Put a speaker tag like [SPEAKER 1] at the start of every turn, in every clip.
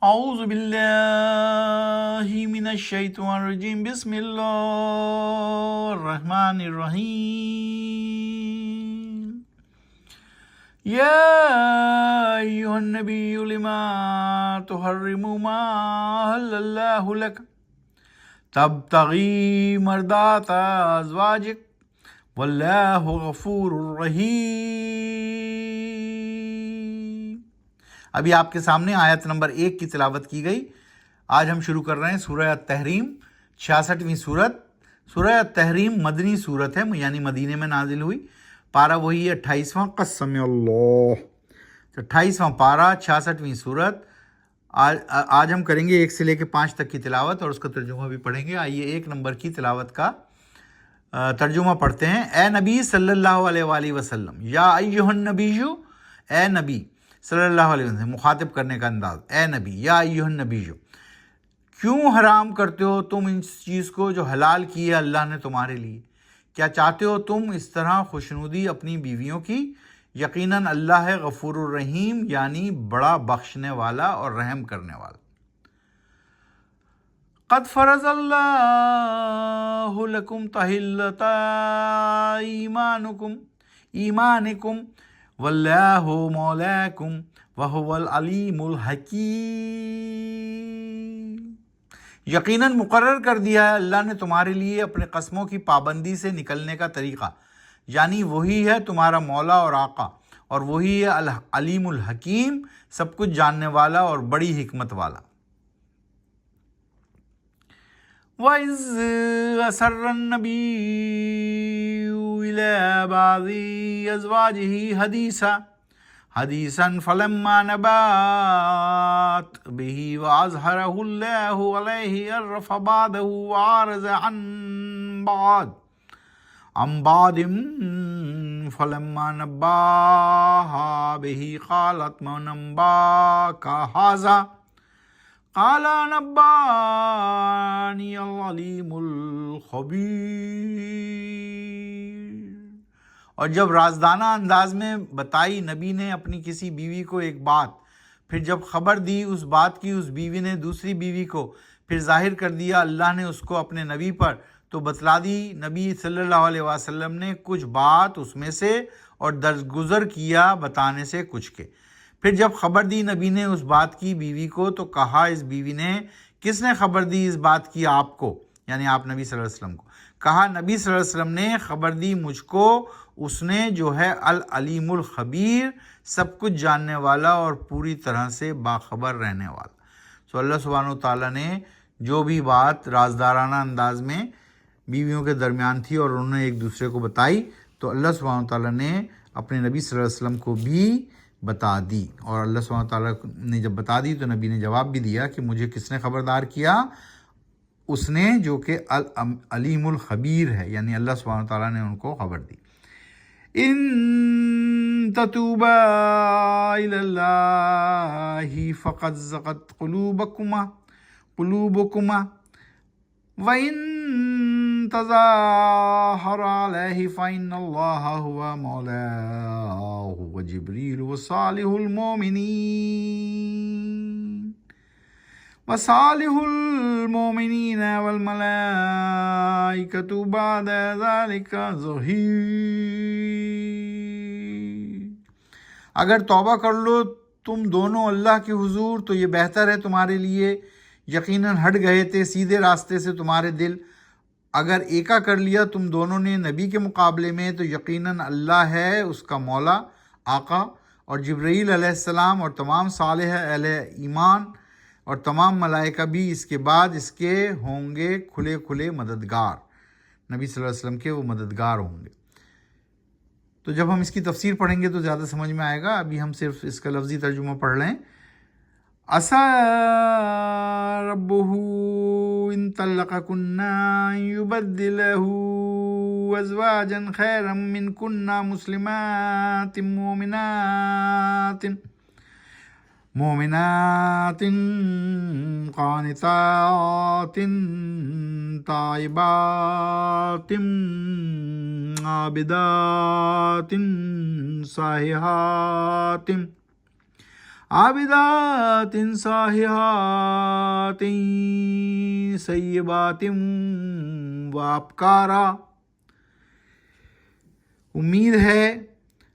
[SPEAKER 1] اعوذ باللہ من الشیطان الرجیم بسم اللہ الرحمن الرحیم یا ایھا النبی لما تحرم ما احل اللہ لک تبتغی مرضات ازواجک واللہ غفور رحیم۔ ابھی آپ کے سامنے آیت نمبر 1 کی تلاوت کی گئی۔ آج ہم شروع کر رہے ہیں سورہ التحریم، 66ویں سورت۔ سورہ التحریم مدنی سورت ہے، یعنی مدینے میں نازل ہوئی۔ پارہ وہی ہے 28واں، قسم اللہ، 28واں پارہ، 66ویں سورت۔ آج ہم کریں گے 1 سے لے کے 5 تک کی تلاوت اور اس کا ترجمہ بھی پڑھیں گے۔ آئیے 1 نمبر کی تلاوت کا ترجمہ پڑھتے ہیں۔ اے نبی صلی اللہ علیہ وآلہ وسلم، یا ایھا النبی، اے نبی صلی اللہ علیہ وسلم، مخاطب کرنے کا انداز، اے نبی، یا ایھا النبی، کیوں حرام کرتے ہو تم اس چیز کو جو حلال کی ہے اللہ نے تمہارے لیے؟ کیا چاہتے ہو تم اس طرح خوشنودی اپنی بیویوں کی؟ یقیناً اللہ ہے غفور الرحیم، یعنی بڑا بخشنے والا اور رحم کرنے والا۔ قد فرض اللہ لکم تحلۃ ایمانکم واللہ مولاکم وہو العلیم الحکیم۔ یقیناً مقرر کر دیا ہے اللہ نے تمہارے لیے اپنے قسموں کی پابندی سے نکلنے کا طریقہ، یعنی وہی ہے تمہارا مولا اور آقا، اور وہی ہے العلیم الحکیم، سب کچھ جاننے والا اور بڑی حکمت والا۔ وَإِذْ أَسَرَّ النَّبِيُّ إِلَىٰ بَعْضِ أَزْوَاجِهِ حَدِيثًا فَلَمَّا نَبَأَتْ بِهِ وَأَظْهَرَهُ اللَّهُ عَلَيْهِ عَرَّفَ بَعْضَهُ وَأَعْرَضَ عَن بَعْضٍ فَلَمَّا نَبَّأَهَا بِهِ قَالَتْ مَنْ أَنبَأَكَ هَٰذَا قال نبأني العليم الخبير۔ اور جب رازدانہ انداز میں بتائی نبی نے اپنی کسی بیوی کو ایک بات، پھر جب خبر دی اس بات کی اس بیوی نے دوسری بیوی کو، پھر ظاہر کر دیا اللہ نے اس کو اپنے نبی پر، تو بتلا دی نبی صلی اللہ علیہ وسلم نے کچھ بات اس میں سے اور درگزر کیا بتانے سے کچھ کے۔ پھر جب خبر دی نبی نے اس بات کی بیوی کو، تو کہا اس بیوی نے، کس نے خبر دی اس بات کی آپ کو، یعنی آپ نبی صلی اللہ علیہ وسلم کو؟ کہا نبی صلی اللہ علیہ وسلم نے خبر دی مجھ کو، اس نے جو ہے العلیم الخبیر، سب کچھ جاننے والا اور پوری طرح سے باخبر رہنے والا۔ سو اللہ سبحانہ وتعالیٰ نے جو بھی بات رازدارانہ انداز میں بیویوں کے درمیان تھی اور انہوں نے ایک دوسرے کو بتائی، تو اللہ سبحانہ وتعالیٰ نے اپنے نبی صلی اللہ علیہ وسلم کو بھی بتا دی۔ اور اللہ سبحانہ وتعالیٰ نے جب بتا دی تو نبی نے جواب بھی دیا کہ مجھے کس نے خبردار کیا؟ اس نے جو کہ العلیم الخبیر ہے، یعنی اللہ سبحانہ وتعالیٰ نے ان کو خبر دی۔ ان تتوبا الی اللہ فقد زغت قلوبکما وَإِن تَظَاهَرَ عَلَيْهِ فَإِنَّ اللَّهَ هُوَ مَوْلَاهُ وَجِبْرِيلُ وَصَالِحُ الْمُؤْمِنِينَ وَالْمَلَائِكَةُ بَعْدَ ذَلِكَ ظَهِيرٌ۔ اگر توبہ کر لو تم دونوں اللہ کے حضور تو یہ بہتر ہے تمہارے لیے، یقیناً ہٹ گئے تھے سیدھے راستے سے تمہارے دل۔ اگر ایکا کر لیا تم دونوں نے نبی کے مقابلے میں، تو یقیناً اللہ ہے اس کا مولا، آقا، اور جبرائیل علیہ السلام اور تمام صالح اہل ایمان اور تمام ملائکہ بھی اس کے بعد اس کے ہوں گے کھلے کھلے مددگار، نبی صلی اللہ علیہ وسلم کے وہ مددگار ہوں گے۔ تو جب ہم اس کی تفسیر پڑھیں گے تو زیادہ سمجھ میں آئے گا، ابھی ہم صرف اس کا لفظی ترجمہ پڑھ لیں۔ عسى ربه إن طلقكن أن يبدله أزواجا خيرا منكن مسلمات مؤمنات قانتات تائبات عابدات سائحات عابدات صالحات سیبات وابکارا۔ امید ہے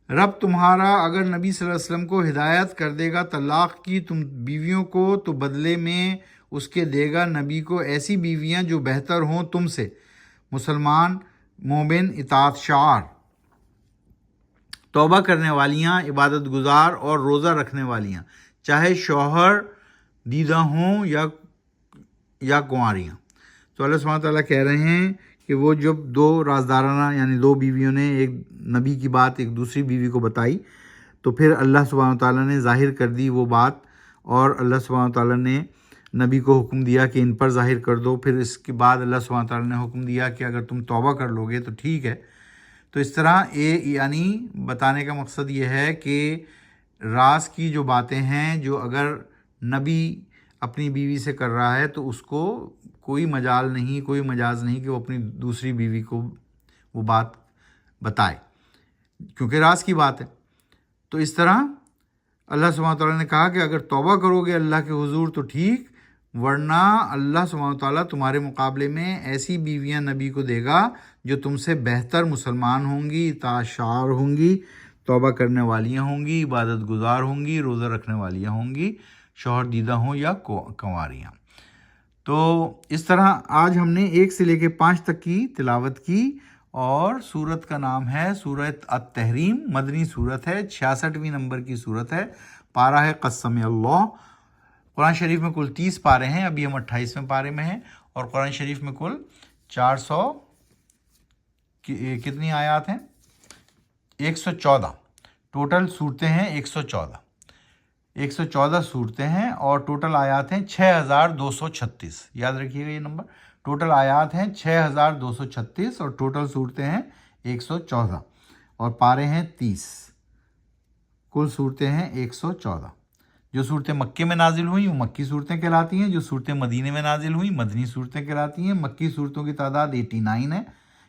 [SPEAKER 1] رب تمہارا اگر نبی صلی اللہ علیہ وسلم کو ہدایت کر دے گا طلاق کی تم بیویوں کو تو بدلے میں اس کے دے گا نبی کو ایسی بیویاں جو بہتر ہوں تم سے، مسلمان، مومن، اطاعت شعار، توبہ کرنے والیاں، عبادت گزار اور روزہ رکھنے والیاں، چاہے شوہر دیدہ ہوں یا کنواریاں۔ تو اللہ سبحانہ تعالیٰ کہہ رہے ہیں کہ وہ جب دو رازدارانہ یعنی دو بیویوں نے ایک نبی کی بات ایک دوسری بیوی کو بتائی تو پھر اللہ سبحانہ تعالیٰ نے ظاہر کر دی وہ بات، اور اللہ سبحانہ تعالیٰ نے نبی کو حکم دیا کہ ان پر ظاہر کر دو۔ پھر اس کے بعد اللہ سبحانہ تعالیٰ نے حکم دیا کہ اگر تم توبہ کر لو گے تو ٹھیک ہے۔ تو اس طرح یعنی بتانے کا مقصد یہ ہے کہ راز کی جو باتیں ہیں جو اگر نبی اپنی بیوی سے کر رہا ہے تو اس کو کوئی مجال نہیں، کوئی مجاز نہیں کہ وہ اپنی دوسری بیوی کو وہ بات بتائے، کیونکہ راز کی بات ہے۔ تو اس طرح اللہ سبحانہ تعالیٰ نے کہا کہ اگر توبہ کرو گے اللہ کے حضور تو ٹھیک، ورنہ اللہ سبحانہ تعالیٰ تمہارے مقابلے میں ایسی بیویاں نبی کو دے گا جو تم سے بہتر مسلمان ہوں گی، اطاعت شعار ہوں گی، توبہ کرنے والیاں ہوں گی، عبادت گزار ہوں گی، روزہ رکھنے والیاں ہوں گی، شوہر دیدہ ہوں یا کنواریاں۔ تو اس طرح آج ہم نے 1 سے لے کے 5 تک کی تلاوت کی، اور سورت کا نام ہے سورت التحریم، مدنی سورت ہے، 66ویں نمبر کی سورت ہے، پارہ ہے قسم اللہ۔ قرآن شریف میں کل 30 پارے ہیں، ابھی ہم 28ویں پارے میں ہیں، اور قرآن شریف میں کل 400 کتنی آیات ہیں؟ 114 ٹوٹل صورتیں ہیں، 114 صورتیں ہیں، اور ٹوٹل آیات ہیں 6236۔ یاد رکھیے گا یہ نمبر، ٹوٹل آیات ہیں 6236 اور ٹوٹل صورتیں ہیں 114 اور پارے ہیں 30۔ کل صورتیں ہیں 114۔ جو صورتیں مکے میں نازل ہوئیں وہ مکی صورتیں کہلاتی ہیں، جو صورتیں مدینے میں نازل ہوئیں مدنی صورتیں کہلاتی ہیں۔ مکی صورتوں کی تعداد 89 ہے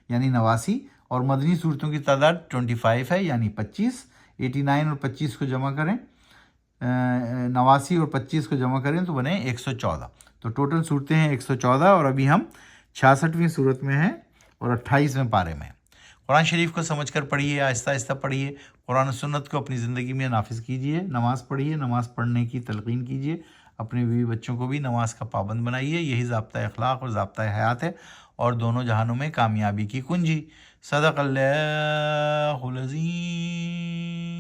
[SPEAKER 1] یعنی 89، اور مدنی صورتوں کی تعداد 25 ہے یعنی 25۔ 89 اور 25 کو جمع کریں، 89 اور 25 کو جمع کریں تو بنے 114۔ تو ٹوٹل صورتیں ہیں 114، اور ابھی ہم 66ویں صورت میں ہیں اور 28ویں پارے میں ہیں۔ قرآن شریف کو سمجھ کر پڑھیے، آہستہ آہستہ پڑھیے، قرآن و سنت کو اپنی زندگی میں نافذ کیجیے، نماز پڑھیے، نماز پڑھنے کی تلقین کیجیے، اپنے بیوی بچوں کو بھی نماز کا پابند بنائیے۔ یہی ضابطہ اخلاق اور ضابطہ حیات ہے، اور دونوں جہانوں میں کامیابی کی کنجی۔ صدق اللہ العظیم۔